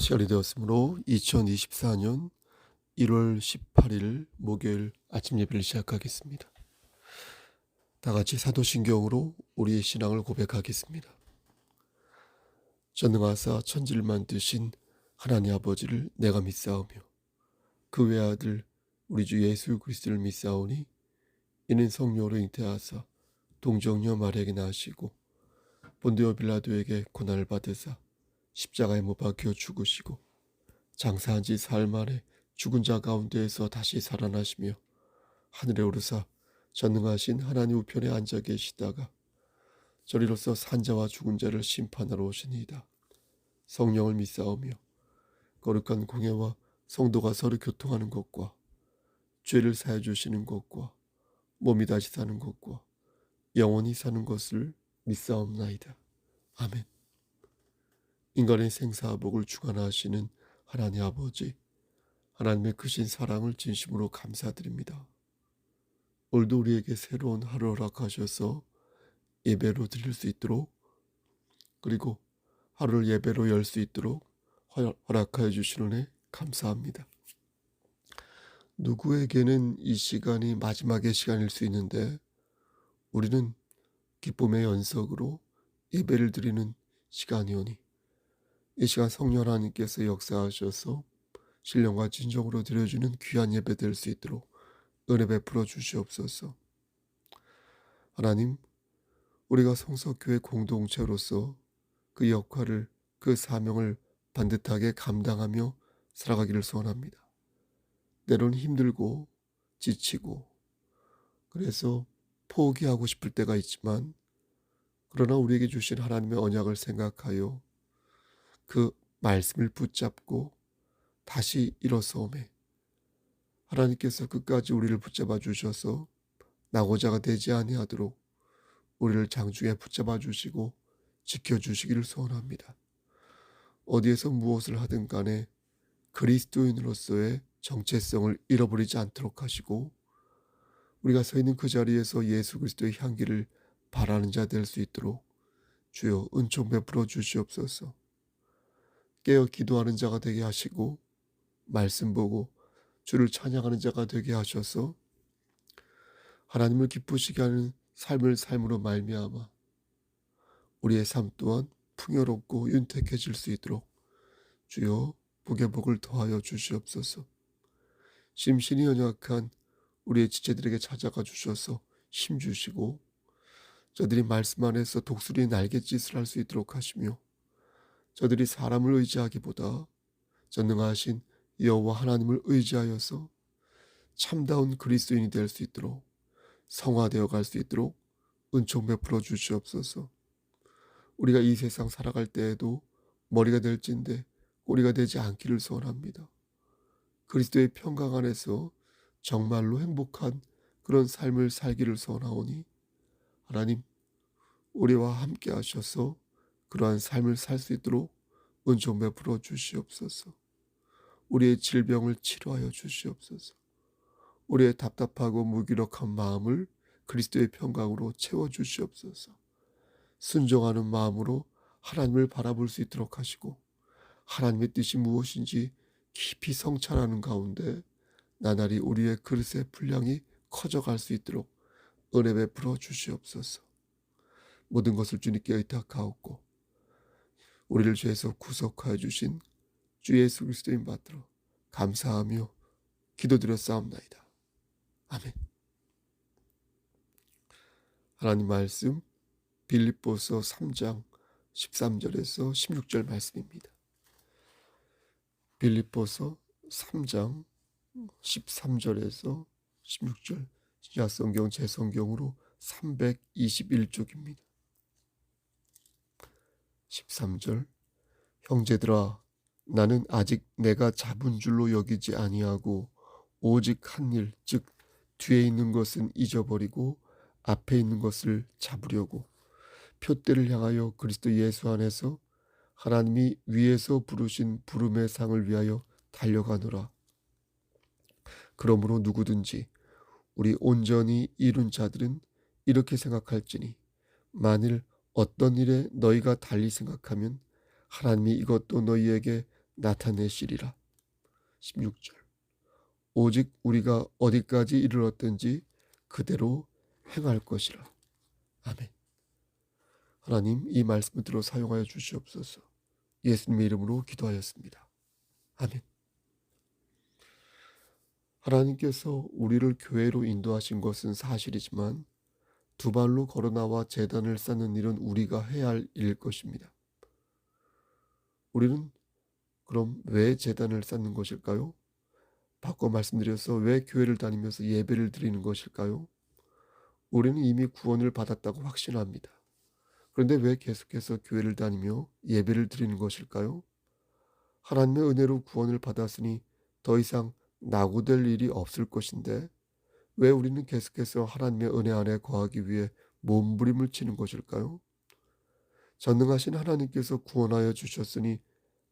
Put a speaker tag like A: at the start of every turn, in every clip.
A: 시간이 되었으므로 2024년 1월 18일 목요일 아침 예배를 시작하겠습니다. 다 같이 사도신경으로 우리의 신앙을 고백하겠습니다. 전능하사 천지를 만드신 하나님 아버지를 내가 믿사오며 그 외아들 우리 주 예수 그리스도를 믿사오니 이는 성령으로 잉태하사 동정녀 마리아에게 나시고 본디오 빌라도에게 고난을 받으사 십자가에 못 박혀 죽으시고 장사한 지 사흘 만에 죽은 자 가운데에서 다시 살아나시며 하늘에 오르사 전능하신 하나님 우편에 앉아 계시다가 저리로서 산자와 죽은 자를 심판하러 오시니이다. 성령을 믿사오며 거룩한 공예와 성도가 서로 교통하는 것과 죄를 사해 주시는 것과 몸이 다시 사는 것과 영원히 사는 것을 믿사옵나이다. 아멘. 인간의 생사복을 주관하시는 하나님 아버지, 하나님의 크신 사랑을 진심으로 감사드립니다. 오늘도 우리에게 새로운 하루 허락하셔서 예배로 드릴 수 있도록, 그리고 하루를 예배로 열 수 있도록 허락하여 주시는 애 감사합니다. 누구에게는 이 시간이 마지막의 시간일 수 있는데 우리는 기쁨의 연속으로 예배를 드리는 시간이오니 이 시간 성령 하나님께서 역사하셔서 신령과 진정으로 드려주는 귀한 예배 될 수 있도록 은혜 베풀어 주시옵소서. 하나님, 우리가 성서교회 공동체로서 그 역할을, 그 사명을 반듯하게 감당하며 살아가기를 소원합니다. 때로는 힘들고 지치고 그래서 포기하고 싶을 때가 있지만, 그러나 우리에게 주신 하나님의 언약을 생각하여 그 말씀을 붙잡고 다시 일어서오매 하나님께서 끝까지 우리를 붙잡아 주셔서 낙오자가 되지 아니하도록 우리를 장중에 붙잡아 주시고 지켜주시기를 소원합니다. 어디에서 무엇을 하든 간에 그리스도인으로서의 정체성을 잃어버리지 않도록 하시고 우리가 서 있는 그 자리에서 예수 그리스도의 향기를 바라는 자 될 수 있도록 주여 은총 베풀어 주시옵소서. 깨어 기도하는 자가 되게 하시고 말씀 보고 주를 찬양하는 자가 되게 하셔서 하나님을 기쁘시게 하는 삶을 삶으로 말미암아 우리의 삶 또한 풍요롭고 윤택해질 수 있도록 주여 복의 복을 더하여 주시옵소서. 심신이 연약한 우리의 지체들에게 찾아가 주셔서 힘 주시고 저들이 말씀 안에서 독수리의 날갯짓을 할 수 있도록 하시며 저들이 사람을 의지하기보다 전능하신 여호와 하나님을 의지하여서 참다운 그리스도인이 될 수 있도록 성화되어 갈 수 있도록 은총 베풀어 주시옵소서. 우리가 이 세상 살아갈 때에도 머리가 될진데 꼬리가 되지 않기를 소원합니다. 그리스도의 평강 안에서 정말로 행복한 그런 삶을 살기를 소원하오니 하나님, 우리와 함께 하셔서 그러한 삶을 살 수 있도록 은총 베풀어 주시옵소서. 우리의 질병을 치료하여 주시옵소서. 우리의 답답하고 무기력한 마음을 그리스도의 평강으로 채워주시옵소서. 순종하는 마음으로 하나님을 바라볼 수 있도록 하시고 하나님의 뜻이 무엇인지 깊이 성찰하는 가운데 나날이 우리의 그릇의 분량이 커져갈 수 있도록 은혜 베풀어 주시옵소서. 모든 것을 주님께 의탁하옵고 우리를 죄에서 구속하여 주신 주 예수 그리스도인 받들어 감사하며 기도드렸사옵나이다. 아멘. 하나님 말씀 빌립보서 3장 13절에서 16절 말씀입니다. 빌립보서 3장 13절에서 16절 신약성경 제성경으로 321쪽입니다. 13절 형제들아 나는 아직 내가 잡은 줄로 여기지 아니하고 오직 한 일 즉 뒤에 있는 것은 잊어버리고 앞에 있는 것을 잡으려고 표대를 향하여 그리스도 예수 안에서 하나님이 위에서 부르신 부름의 상을 위하여 달려가노라. 그러므로 누구든지 우리 온전히 이룬 자들은 이렇게 생각할지니 만일 어떤 일에 너희가 달리 생각하면 하나님이 이것도 너희에게 나타내시리라. 16절. 오직 우리가 어디까지 이르렀든지 그대로 행할 것이라. 아멘. 하나님, 이 말씀을 들어 사용하여 주시옵소서. 예수님의 이름으로 기도하였습니다. 아멘. 하나님께서 우리를 교회로 인도하신 것은 사실이지만 두 발로 걸어나와 제단을 쌓는 일은 우리가 해야 할 일일 것입니다. 우리는 그럼 왜 제단을 쌓는 것일까요? 바꿔 말씀드려서 왜 교회를 다니면서 예배를 드리는 것일까요? 우리는 이미 구원을 받았다고 확신합니다. 그런데 왜 계속해서 교회를 다니며 예배를 드리는 것일까요? 하나님의 은혜로 구원을 받았으니 더 이상 낙오될 일이 없을 것인데 왜 우리는 계속해서 하나님의 은혜 안에 거하기 위해 몸부림을 치는 것일까요? 전능하신 하나님께서 구원하여 주셨으니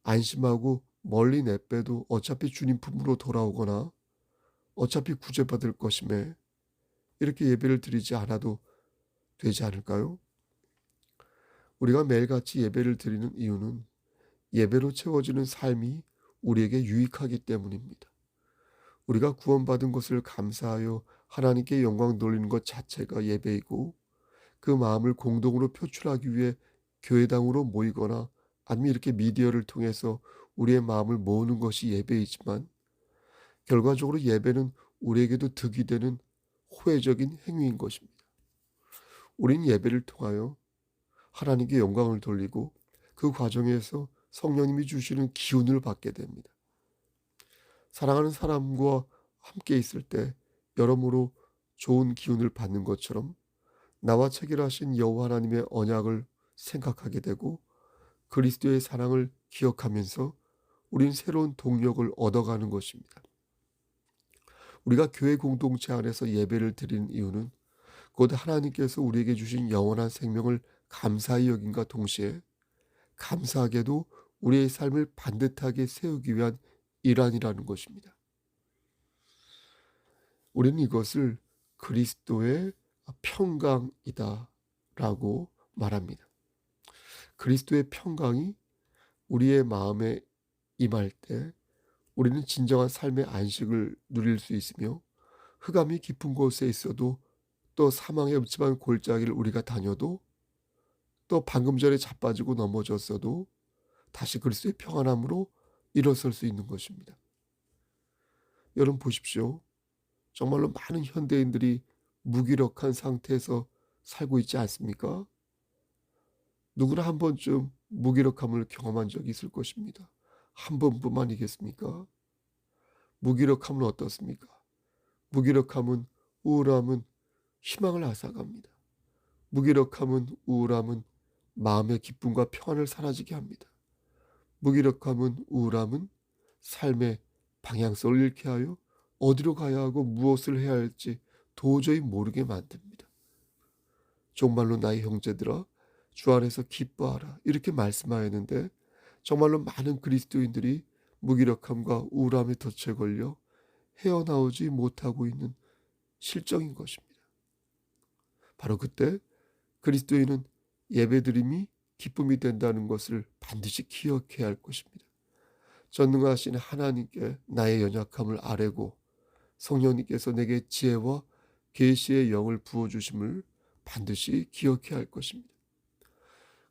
A: 안심하고 멀리 내빼도 어차피 주님 품으로 돌아오거나 어차피 구제받을 것임에 이렇게 예배를 드리지 않아도 되지 않을까요? 우리가 매일같이 예배를 드리는 이유는 예배로 채워지는 삶이 우리에게 유익하기 때문입니다. 우리가 구원받은 것을 감사하여 하나님께 영광 돌리는 것 자체가 예배이고 그 마음을 공동으로 표출하기 위해 교회당으로 모이거나 아니면 이렇게 미디어를 통해서 우리의 마음을 모으는 것이 예배이지만 결과적으로 예배는 우리에게도 득이 되는 호혜적인 행위인 것입니다. 우린 예배를 통하여 하나님께 영광을 돌리고 그 과정에서 성령님이 주시는 기운을 받게 됩니다. 사랑하는 사람과 함께 있을 때 여러모로 좋은 기운을 받는 것처럼 나와 체결하신 여호와 하나님의 언약을 생각하게 되고 그리스도의 사랑을 기억하면서 우린 새로운 동력을 얻어가는 것입니다. 우리가 교회 공동체 안에서 예배를 드리는 이유는 곧 하나님께서 우리에게 주신 영원한 생명을 감사히 여김과 동시에 감사하게도 우리의 삶을 반듯하게 세우기 위한 일환이라는 것입니다. 우리는 이것을 그리스도의 평강이다라고 말합니다. 그리스도의 평강이 우리의 마음에 임할 때 우리는 진정한 삶의 안식을 누릴 수 있으며 흑암이 깊은 곳에 있어도 또 사망의 음침한 골짜기를 우리가 다녀도 또 방금 전에 자빠지고 넘어졌어도 다시 그리스도의 평안함으로 일어설 수 있는 것입니다. 여러분 보십시오. 정말로 많은 현대인들이 무기력한 상태에서 살고 있지 않습니까? 누구나 한 번쯤 무기력함을 경험한 적이 있을 것입니다. 한 번뿐만이겠습니까? 무기력함은 어떻습니까? 무기력함은, 우울함은 희망을 앗아갑니다. 무기력함은, 우울함은 마음의 기쁨과 평안을 사라지게 합니다. 무기력함은, 우울함은 삶의 방향성을 잃게 하여 어디로 가야 하고 무엇을 해야 할지 도저히 모르게 만듭니다. 정말로 나의 형제들아 주 안에서 기뻐하라 이렇게 말씀하였는데 정말로 많은 그리스도인들이 무기력함과 우울함에 덫에 걸려 헤어나오지 못하고 있는 실정인 것입니다. 바로 그때 그리스도인은 예배드림이 기쁨이 된다는 것을 반드시 기억해야 할 것입니다. 전능하신 하나님께 나의 연약함을 아뢰고 성령님께서 내게 지혜와 계시의 영을 부어주심을 반드시 기억해야 할 것입니다.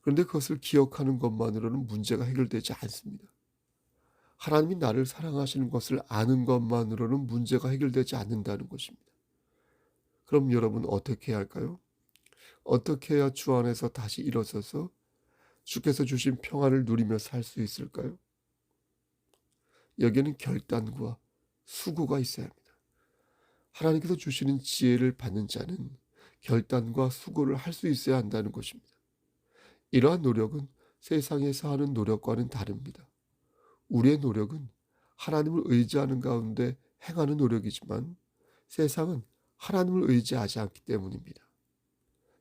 A: 그런데 그것을 기억하는 것만으로는 문제가 해결되지 않습니다. 하나님이 나를 사랑하시는 것을 아는 것만으로는 문제가 해결되지 않는다는 것입니다. 그럼 여러분 어떻게 해야 할까요? 어떻게 해야 주 안에서 다시 일어서서 주께서 주신 평안을 누리며 살 수 있을까요? 여기에는 결단과 수고가 있어야 합니다. 하나님께서 주시는 지혜를 받는 자는 결단과 수고를 할 수 있어야 한다는 것입니다. 이러한 노력은 세상에서 하는 노력과는 다릅니다. 우리의 노력은 하나님을 의지하는 가운데 행하는 노력이지만 세상은 하나님을 의지하지 않기 때문입니다.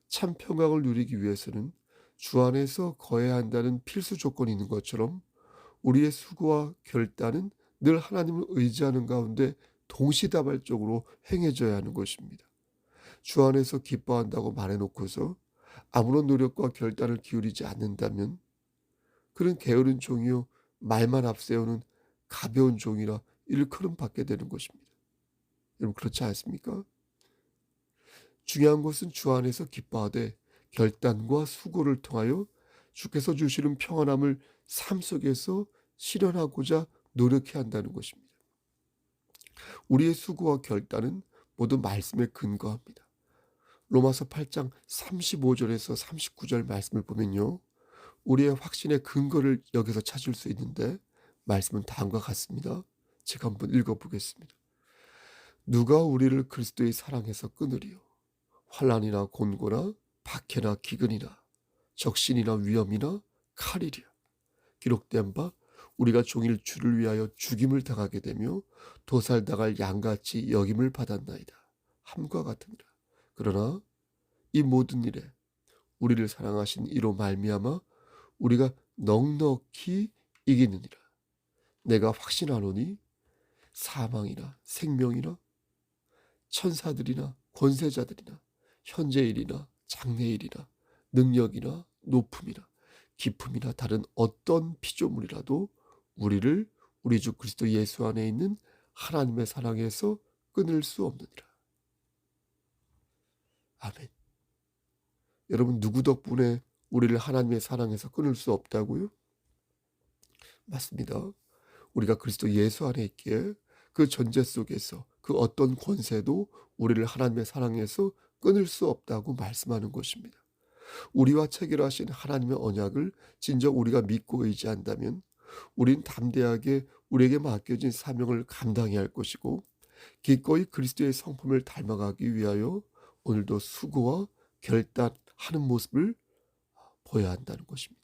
A: 참 평강을 누리기 위해서는 주 안에서 거해야 한다는 필수 조건이 있는 것처럼 우리의 수고와 결단은 늘 하나님을 의지하는 가운데 동시다발적으로 행해져야 하는 것입니다. 주 안에서 기뻐한다고 말해놓고서 아무런 노력과 결단을 기울이지 않는다면 그는 게으른 종이요 말만 앞세우는 가벼운 종이라 일컬음 받게 되는 것입니다. 여러분 그렇지 않습니까? 중요한 것은 주 안에서 기뻐하되 결단과 수고를 통하여 주께서 주시는 평안함을 삶 속에서 실현하고자 노력해야 한다는 것입니다. 우리의 수고와 결단은 모두 말씀에 근거합니다. 로마서 8장 35절에서 39절 말씀을 보면요. 우리의 확신의 근거를 여기서 찾을 수 있는데 말씀은 다음과 같습니다. 제가 한번 읽어보겠습니다. 누가 우리를 그리스도의 사랑에서 끊으리요? 환난이나 곤고나 박해나 기근이나 적신이나 위험이나 칼이랴. 기록된 바 우리가 종일 주를 위하여 죽임을 당하게 되며 도살당할 양같이 여김을 받았나이다. 함과 같으니라. 그러나 이 모든 일에 우리를 사랑하신 이로 말미암아 우리가 넉넉히 이기느니라. 내가 확신하노니 사망이나 생명이나 천사들이나 권세자들이나 현재일이나 장래일이나 능력이나 높음이나 깊음이나 다른 어떤 피조물이라도 우리를 우리 주 그리스도 예수 안에 있는 하나님의 사랑에서 끊을 수 없느니라. 아멘. 여러분 누구 덕분에 우리를 하나님의 사랑에서 끊을 수 없다고요? 맞습니다. 우리가 그리스도 예수 안에 있기에 그 전제 속에서 그 어떤 권세도 우리를 하나님의 사랑에서 끊을 수 없다고 말씀하는 것입니다. 우리와 체결하신 하나님의 언약을 진정 우리가 믿고 의지한다면 우린 담대하게 우리에게 맡겨진 사명을 감당해야 할 것이고 기꺼이 그리스도의 성품을 닮아가기 위하여 오늘도 수고와 결단하는 모습을 보여야 한다는 것입니다.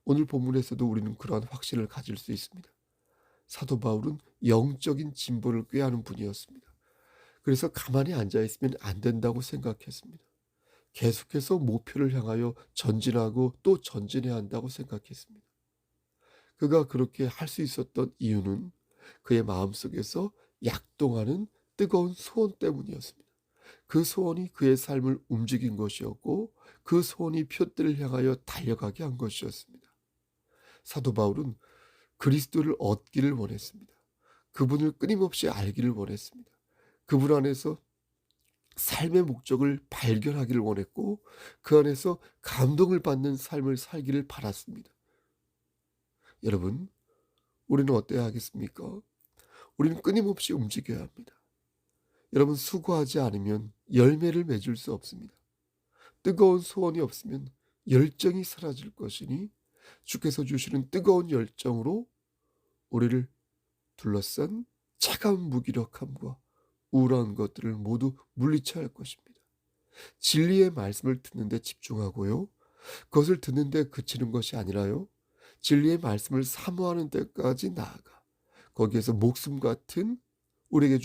A: 오늘 본문에서도 우리는 그러한 확신을 가질 수 있습니다. 사도 바울은 영적인 진보를 꾀하는 분이었습니다. 그래서 가만히 앉아있으면 안 된다고 생각했습니다. 계속해서 목표를 향하여 전진하고 또 전진해야 한다고 생각했습니다. 그가 그렇게 할 수 있었던 이유는 그의 마음속에서 약동하는 뜨거운 소원 때문이었습니다. 그 소원이 그의 삶을 움직인 것이었고 그 소원이 표대를 향하여 달려가게 한 것이었습니다. 사도 바울은 그리스도를 얻기를 원했습니다. 그분을 끊임없이 알기를 원했습니다. 그분 안에서 삶의 목적을 발견하기를 원했고 그 안에서 감동을 받는 삶을 살기를 바랐습니다. 여러분, 우리는 어때야 하겠습니까? 우리는 끊임없이 움직여야 합니다. 여러분, 수고하지 않으면 열매를 맺을 수 없습니다. 뜨거운 소원이 없으면 열정이 사라질 것이니 주께서 주시는 뜨거운 열정으로 우리를 둘러싼 차가운 무기력함과 우울한 것들을 모두 물리쳐야 할 것입니다. 진리의 말씀을 듣는데 집중하고요. 그것을 듣는데 그치는 것이 아니라요. 진리의 말씀을 사모하는 데까지 나아가 거기에서 목숨 같은 우리에게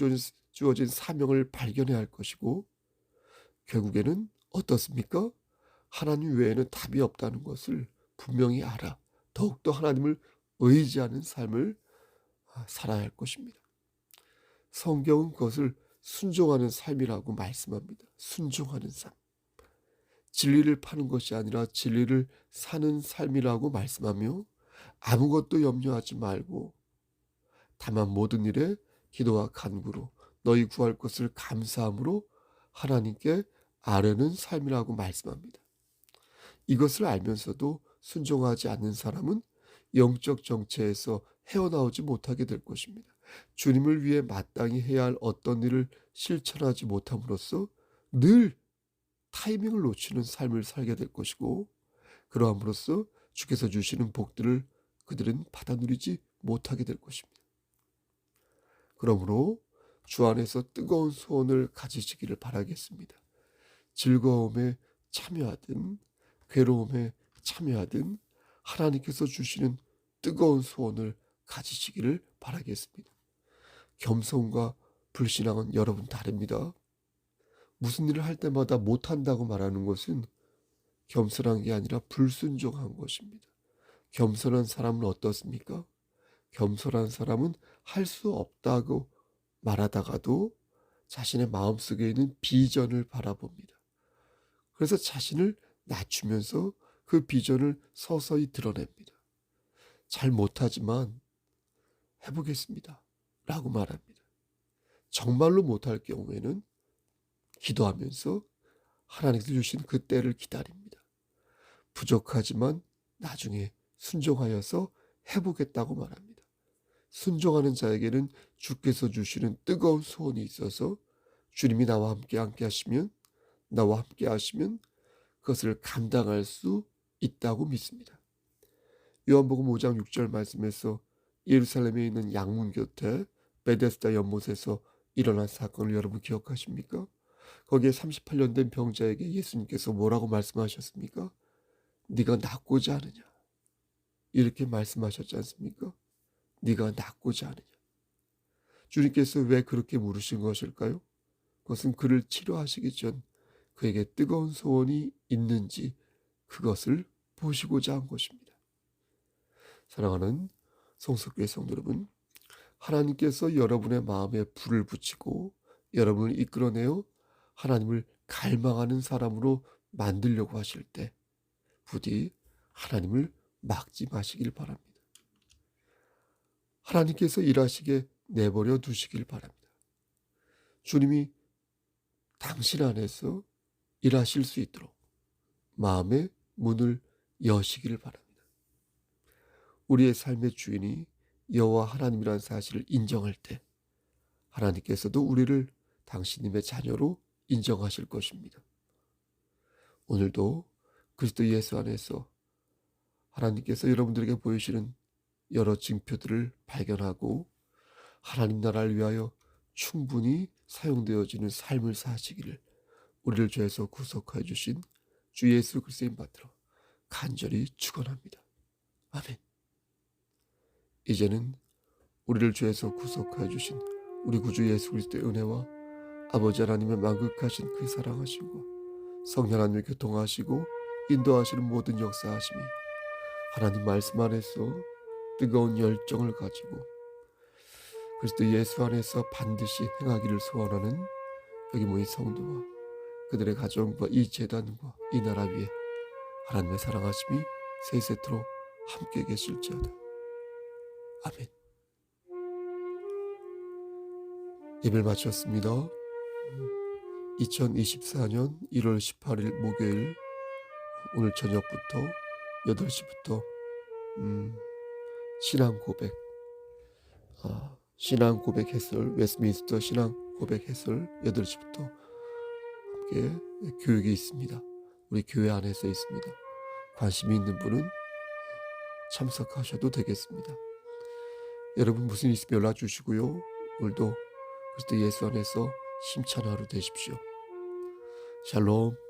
A: 주어진 사명을 발견해야 할 것이고 결국에는 어떻습니까? 하나님 외에는 답이 없다는 것을 분명히 알아 더욱더 하나님을 의지하는 삶을 살아야 할 것입니다. 성경은 그것을 순종하는 삶이라고 말씀합니다. 순종하는 삶. 진리를 파는 것이 아니라 진리를 사는 삶이라고 말씀하며 아무것도 염려하지 말고 다만 모든 일에 기도와 간구로 너희 구할 것을 감사함으로 하나님께 아뢰는 삶이라고 말씀합니다. 이것을 알면서도 순종하지 않는 사람은 영적 정체에서 헤어나오지 못하게 될 것입니다. 주님을 위해 마땅히 해야 할 어떤 일을 실천하지 못함으로써 늘 타이밍을 놓치는 삶을 살게 될 것이고 그러함으로써 주께서 주시는 복들을 그들은 받아 누리지 못하게 될 것입니다. 그러므로 주 안에서 뜨거운 소원을 가지시기를 바라겠습니다. 즐거움에 참여하든 괴로움에 참여하든 하나님께서 주시는 뜨거운 소원을 가지시기를 바라겠습니다. 겸손과 불신앙은 여러분 다릅니다. 무슨 일을 할 때마다 못한다고 말하는 것은 겸손한 게 아니라 불순종한 것입니다. 겸손한 사람은 어떻습니까? 겸손한 사람은 할 수 없다고 말하다가도 자신의 마음속에 있는 비전을 바라봅니다. 그래서 자신을 낮추면서 그 비전을 서서히 드러냅니다. 잘 못하지만 해보겠습니다 라고 말합니다. 정말로 못할 경우에는 기도하면서 하나님께서 주신 그 때를 기다립니다. 부족하지만 나중에 순종하여서 해보겠다고 말합니다. 순종하는 자에게는 주께서 주시는 뜨거운 소원이 있어서 주님이 나와 함께 하시면 그것을 감당할 수 있다고 믿습니다. 요한복음 5장 6절 말씀에서 예루살렘에 있는 양문 곁에 베데스다 연못에서 일어난 사건을 여러분 기억하십니까? 거기에 38년 된 병자에게 예수님께서 뭐라고 말씀하셨습니까? 네가 낫고자 하느냐? 이렇게 말씀하셨지 않습니까? 네가 낫고자 하느냐? 주님께서 왜 그렇게 물으신 것일까요? 그것은 그를 치료하시기 전 그에게 뜨거운 소원이 있는지 그것을 보시고자 한 것입니다. 사랑하는 성석교회 성도 여러분, 하나님께서 여러분의 마음에 불을 붙이고 여러분을 이끌어내어 하나님을 갈망하는 사람으로 만들려고 하실 때 부디 하나님을 막지 마시길 바랍니다. 하나님께서 일하시게 내버려 두시길 바랍니다. 주님이 당신 안에서 일하실 수 있도록 마음의 문을 여시기를 바랍니다. 우리의 삶의 주인이 여호와 하나님이라는 사실을 인정할 때 하나님께서도 우리를 당신님의 자녀로 인정하실 것입니다. 오늘도 그리스도 예수 안에서 하나님께서 여러분들에게 보이시는 여러 징표들을 발견하고 하나님 나라를 위하여 충분히 사용되어지는 삶을 사시기를 우리를 죄에서 구속하여 주신 주 예수 그리스도의 받들어 간절히 축원합니다. 아멘. 이제는 우리를 죄에서 구속하여 주신 우리 구주 예수 그리스도의 은혜와 아버지 하나님의 만극하신 그 사랑하심과 성령 하나님의 교통하시고 인도하시는 모든 역사하심이 하나님 말씀 안에서 뜨거운 열정을 가지고 그리스도 예수 안에서 반드시 행하기를 소원하는 여기 모인 성도와 그들의 가정과 이 재단과 이 나라 위에 하나님의 사랑하심이 세세토록 함께 계실지어다. 아멘. 예배를 마쳤습니다. 2024년 1월 18일 목요일 오늘 저녁부터 8시부터 신앙 고백 신앙 고백 해설 웨스트민스터 신앙 고백 해설 8시부터 함께 교육이 있습니다. 우리 교회 안에서 있습니다. 관심이 있는 분은 참석하셔도 되겠습니다. 여러분 무슨 있으면 연락 주시고요. 오늘도 그리스도 예수 안에서 힘찬 하루 되십시오. 샬롬.